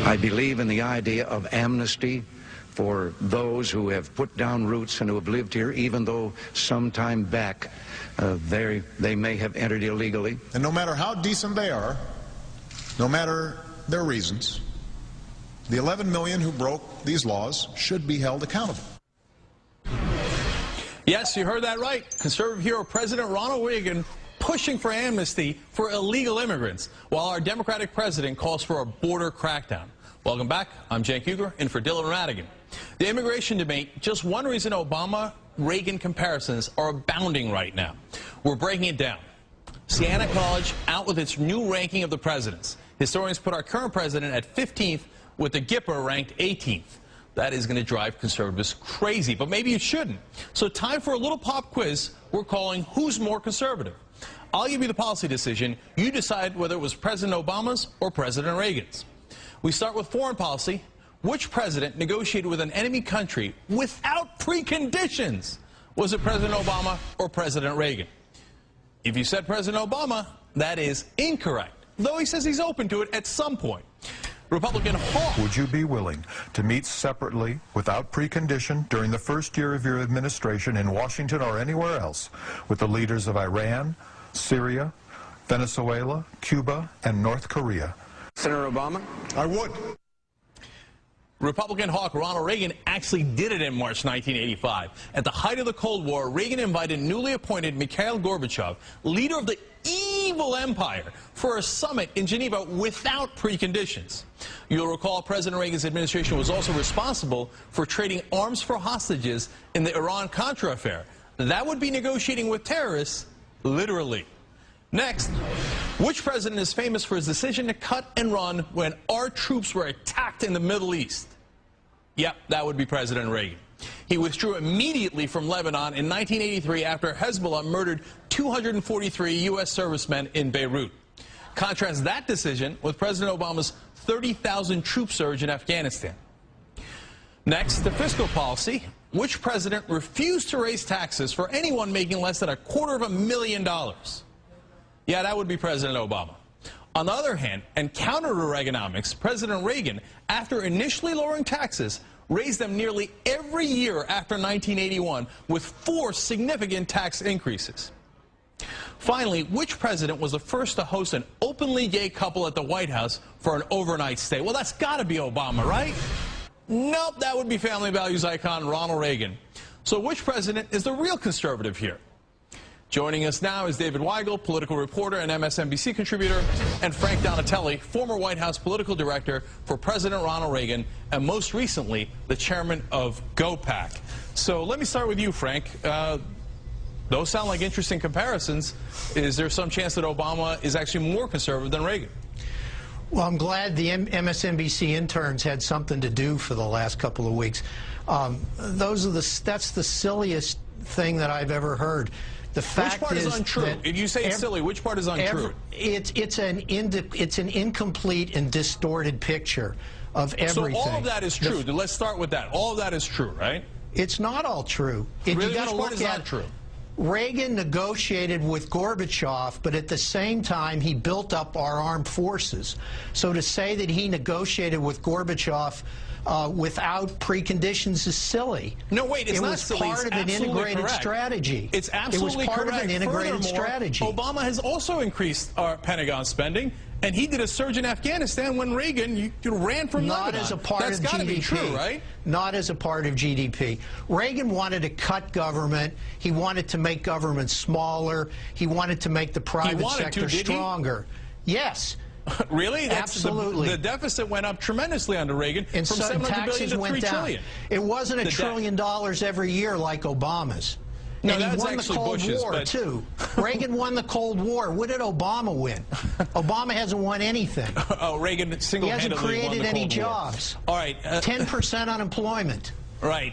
I believe in the idea of amnesty for those who have put down roots and who have lived here, even though some time back they may have entered illegally. And no matter how decent they are, no matter their reasons, the 11 million who broke these laws should be held accountable. Yes, you heard that right. Conservative hero President Ronald Reagan pushing for amnesty for illegal immigrants, while our Democratic president calls for a border crackdown. Welcome back. I'm Cenk Uygur, in for Dylan Ratigan. The immigration debate, just one reason Obama-Reagan comparisons are abounding right now. We're breaking it down. Siena College out with its new ranking of the presidents. Historians put our current president at 15th, with the Gipper ranked 18th. That is going to drive conservatives crazy, but maybe it shouldn't. So time for a little pop quiz we're calling Who's More Conservative? I'll give you the policy decision. You decide whether it was President Obama's or President Reagan's. We start with foreign policy. Which president negotiated with an enemy country without preconditions? Was it President Obama or President Reagan? If you said President Obama, that is incorrect, though he says he's open to it at some point. Republican Hawk. Would you be willing to meet separately without precondition during the first year of your administration in Washington or anywhere else with the leaders of Iran, Syria, Venezuela, Cuba, and North Korea? Senator Obama? I would. Republican hawk Ronald Reagan actually did it in March 1985. At the height of the Cold War, Reagan invited newly appointed Mikhail Gorbachev, leader of the evil empire, for a summit in Geneva without preconditions. You'll recall President Reagan's administration was also responsible for trading arms for hostages in the Iran-Contra affair. That would be negotiating with terrorists, literally. Next, which president is famous for his decision to cut and run when our troops were attacked in the Middle East? Yep, that would be President Reagan. He withdrew immediately from Lebanon in 1983 after Hezbollah murdered 243 U.S. servicemen in Beirut. Contrast that decision with President Obama's 30,000 troop surge in Afghanistan. Next, the fiscal policy. Which president refused to raise taxes for anyone making less than $250,000? Yeah, that would be President Obama. On the other hand, and counter to Reaganomics, President Reagan, after initially lowering taxes, raised them nearly every year after 1981 with 4 significant tax increases. Finally, which president was the first to host an openly gay couple at the White House for an overnight stay? Well, that's got to be Obama, right? Nope, that would be family values icon Ronald Reagan. So which president is the real conservative here? Joining us now is David Weigel, political reporter and MSNBC contributor, and Frank Donatelli, former White House political director for President Ronald Reagan, and most recently, the chairman of GOPAC. So let me start with you, Frank. Those sound like interesting comparisons. Is there some chance that Obama is actually more conservative than Reagan? Well, I'm glad the MSNBC interns had something to do for the last couple of weeks. That's the silliest thing that I've ever heard. The fact which part is untrue? If you say it's silly, which part is untrue? It's an incomplete and distorted picture of everything. So all of that is true. Let's start with that. All of that is true, right? It's not all true. Really, you got to look at true. Reagan negotiated with Gorbachev, but at the same time, he built up our armed forces. So to say that he negotiated with Gorbachev without preconditions is silly. No, wait, it's not silly. It was part of an integrated strategy. It's absolutely correct. It was part of an integrated strategy. Obama has also increased our Pentagon spending, and he did a surge in Afghanistan when Reagan you ran from Lebanon. Not as a part of GDP. That's got to be true, right? Not as a part of GDP. Reagan wanted to cut government. He wanted to make government smaller. He wanted to make the private sector stronger. Yes. Really? Absolutely. The deficit went up tremendously under Reagan, and from $700 billion to $3 trillion. It wasn't $1 trillion every year like Obama's. No, and that's he won the Cold War, too. Reagan won the Cold War. What did Obama win? Obama hasn't won anything. Oh, Reagan single-handedly won the Cold War. He hasn't created any jobs. All right. 10% unemployment. Right.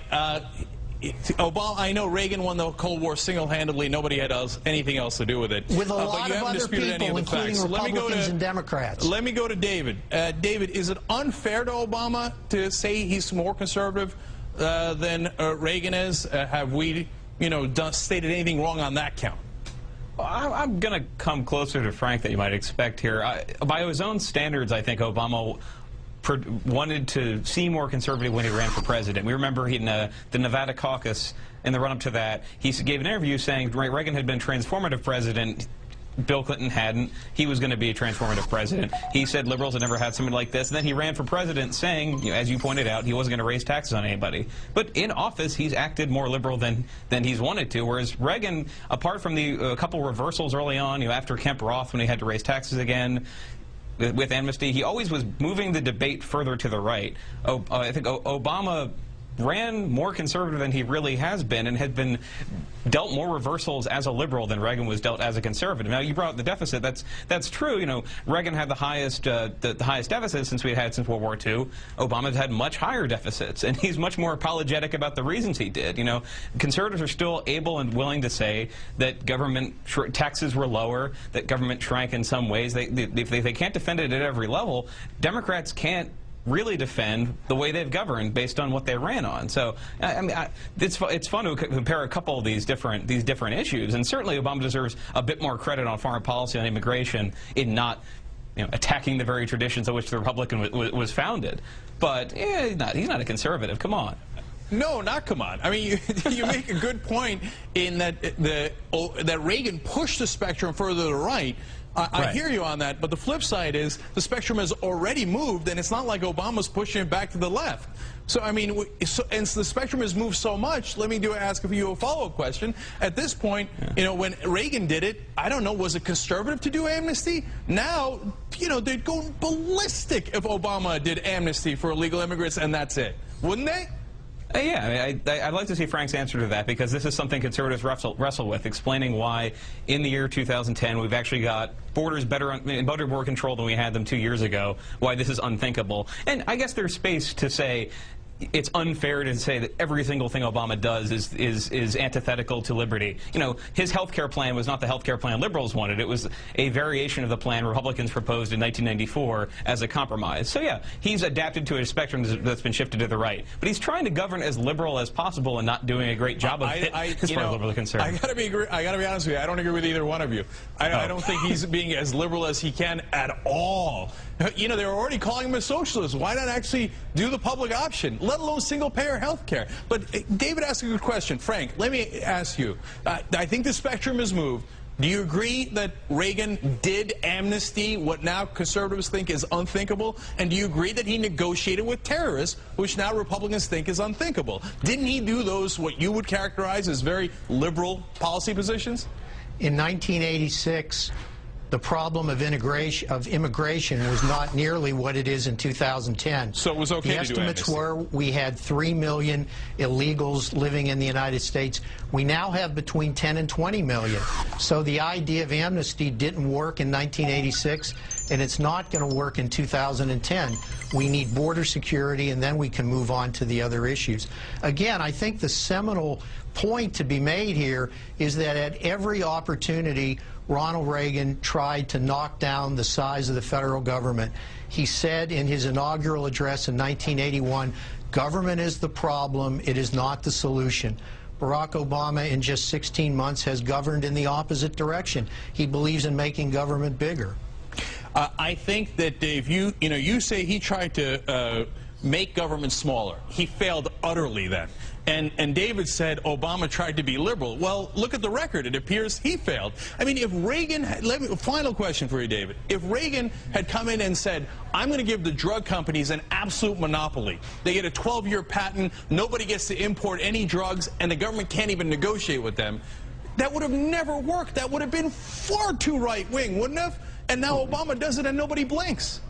Obama, I know Reagan won the Cold War single-handedly. Nobody had anything else to do with it. With a lot of other people, including Republicans and Democrats. Let me go to David. David, is it unfair to Obama to say he's more conservative than Reagan is? Have we, stated anything wrong on that count? I'm going to come closer to Frank than you might expect here. By his own standards, I think Obama wanted to seem more conservative when he ran for president. We remember in the Nevada caucus, in the run-up to that, he gave an interview saying Reagan had been a transformative president. Bill Clinton hadn't. He was going to be a transformative president. He said liberals had never had somebody like this. And then he ran for president saying, you know, as you pointed out, he wasn't going to raise taxes on anybody. But in office, he's acted more liberal than he's wanted to. Whereas Reagan, apart from a couple reversals early on, you know, after Kemp Roth when he had to raise taxes again, with amnesty, he always was moving the debate further to the right. I think Obama ran more conservative than he really has been, and had been dealt more reversals as a liberal than Reagan was dealt as a conservative. Now, you brought up the deficit. That's true. You know, Reagan had the highest deficit since since World War II. Obama's had much higher deficits, and he's much more apologetic about the reasons he did. You know, conservatives are still able and willing to say that government taxes were lower, that government shrank in some ways. They can't defend it at every level. Democrats can't really defend the way they've governed based on what they ran on. So I mean, it's fun to compare a couple of these different issues, and certainly Obama deserves a bit more credit on foreign policy and immigration in not, you know, attacking the very traditions on which the Republican was founded. But yeah, he's not a conservative. Come on. No, not come on. I mean, you make a good point in that that Reagan pushed the spectrum further to the right. I hear you on that, but the flip side is the spectrum has already moved, and it's not like Obama's pushing it back to the left. So, I mean, and the spectrum has moved so much, let me ask you a follow-up question. At this point, you know, when Reagan did it, I don't know, was it conservative to do amnesty? Now, you know, they'd go ballistic if Obama did amnesty for illegal immigrants, and that's it. Wouldn't they? Yeah, I'd like to see Frank's answer to that, because this is something conservatives wrestle with, explaining why in the year 2010 we've actually got borders border border control than we had them 2 years ago, why this is unthinkable. And I guess there's space to say it's unfair to say that every single thing Obama does is antithetical to liberty. You know, his health care plan was not the health care plan liberals wanted. It was a variation of the plan Republicans proposed in 1994 as a compromise. So yeah, he's adapted to a spectrum that's been shifted to the right. But he's trying to govern as liberal as possible and not doing a great job of it as far as liberal concerned. I gotta be honest with you. I don't agree with either one of you. I don't think he's being as liberal as he can at all. You know, they were already calling him a socialist. Why not actually do the public option, let alone single-payer health care? But David asked a good question. Frank, let me ask you. I think the spectrum has moved. Do you agree that Reagan did amnesty, what now conservatives think is unthinkable? And do you agree that he negotiated with terrorists, which now Republicans think is unthinkable? Didn't he do those, what you would characterize as very liberal policy positions? In 1986, the problem of immigration was not nearly what it is in 2010. So it was okay to do amnesty. The estimates were we had 3 million illegals living in the United States. We now have between 10 and 20 million. So the idea of amnesty didn't work in 1986, and it's not going to work in 2010. We need border security, and then we can move on to the other issues. Again, I think the seminal point to be made here is that at every opportunity, Ronald Reagan tried to knock down the size of the federal government. He said in his inaugural address in 1981, government is the problem, it is not the solution. Barack Obama, in just 16 months, has governed in the opposite direction. He believes in making government bigger. I think that if you say he tried to make government smaller. He failed utterly then. And David said Obama tried to be liberal. Well, look at the record. It appears he failed. I mean, if Reagan, final question for you, David. If Reagan had come in and said, I'm going to give the drug companies an absolute monopoly. They get a 12-year patent, nobody gets to import any drugs, and the government can't even negotiate with them, that would have never worked. That would have been far too right-wing, wouldn't it? And now Obama does it and nobody blinks.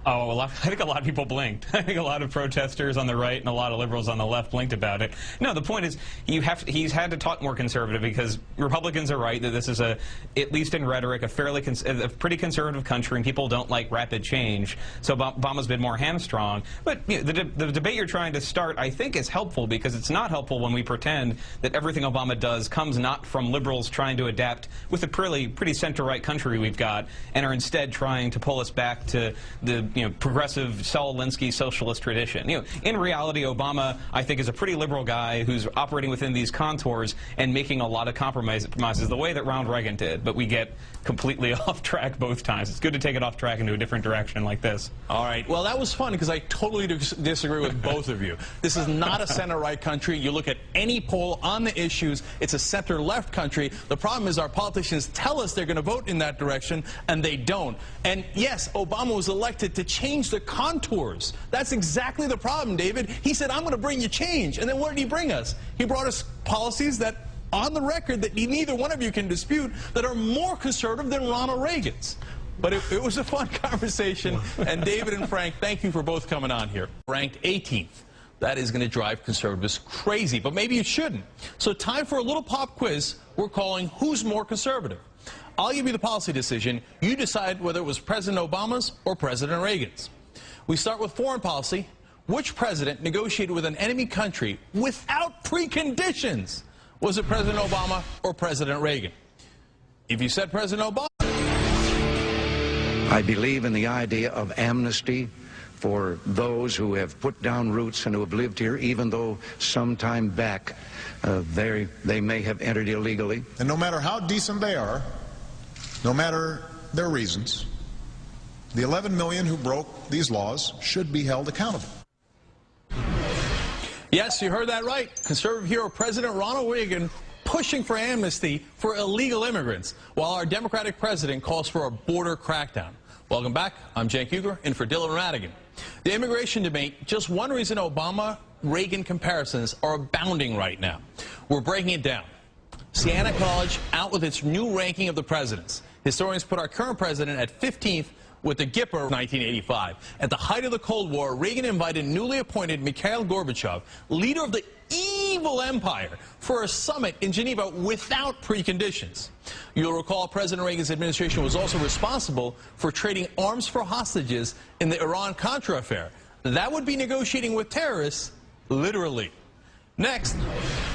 Oh, I think a lot of people blinked. I think a lot of protesters on the right and a lot of liberals on the left blinked about it. No, the point is he's had to talk more conservative because Republicans are right that this is at least in rhetoric, a pretty conservative country, and people don't like rapid change. So Obama's been more hamstrung. But you know, the debate you're trying to start, I think, is helpful because it's not helpful when we pretend that everything Obama does comes not from liberals trying to adapt with a pretty center-right country we've got and are instead trying to pull us back to the progressive Saul Alinsky socialist tradition. In reality, Obama, I think, is a pretty liberal guy who's operating within these contours and making a lot of compromises the way that Ronald Reagan did. But we get completely off track both times. It's good to take it off track into a different direction like this. All right. Well, that was fun because I totally disagree with both of you. This is not a center-right country. You look at any poll on the issues, it's a center-left country. The problem is our politicians tell us they're going to vote in that direction, and they don't. And yes, Obama was elected to change the contours. That's exactly the problem, David. He said, I'm going to bring you change. And then what did he bring us? He brought us policies that, on the record, that neither one of you can dispute, that are more conservative than Ronald Reagan's. But it was a fun conversation, and David and Frank, thank you for both coming on here. Ranked 18th. That is going to drive conservatives crazy, but maybe it shouldn't. So time for a little pop quiz we're calling Who's More Conservative? I'll give you the policy decision. You decide whether it was President Obama's or President Reagan's. We start with foreign policy. Which president negotiated with an enemy country without preconditions? Was it President Obama or President Reagan? If you said President Obama... I believe in the idea of amnesty for those who have put down roots and who have lived here, even though some time back they may have entered illegally. And no matter how decent they are, no matter their reasons, the 11 million who broke these laws should be held accountable. Yes, you heard that right. Conservative hero President Ronald Reagan pushing for amnesty for illegal immigrants, while our Democratic president calls for a border crackdown. Welcome back. I'm Cenk Uygur, in for Dylan Ratigan. The immigration debate, just one reason Obama-Reagan comparisons are abounding right now. We're breaking it down. Siena College out with its new ranking of the presidents. Historians put our current president at 15th with the Gipper of 1985. At the height of the Cold War, Reagan invited newly appointed Mikhail Gorbachev, leader of the evil empire, for a summit in Geneva without preconditions. You'll recall President Reagan's administration was also responsible for trading arms for hostages in the Iran-Contra affair. That would be negotiating with terrorists, literally. Next,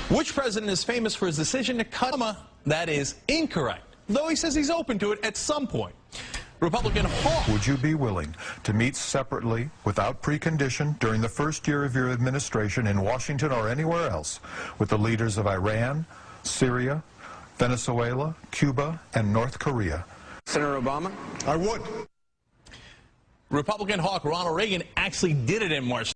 which president is famous for his decision to cut Obama? That is incorrect, though he says he's open to it at some point. Republican Hawk. Would you be willing to meet separately, without precondition, during the first year of your administration in Washington or anywhere else, with the leaders of Iran, Syria, Venezuela, Cuba, and North Korea? Senator Obama? I would. Republican hawk Ronald Reagan actually did it in March.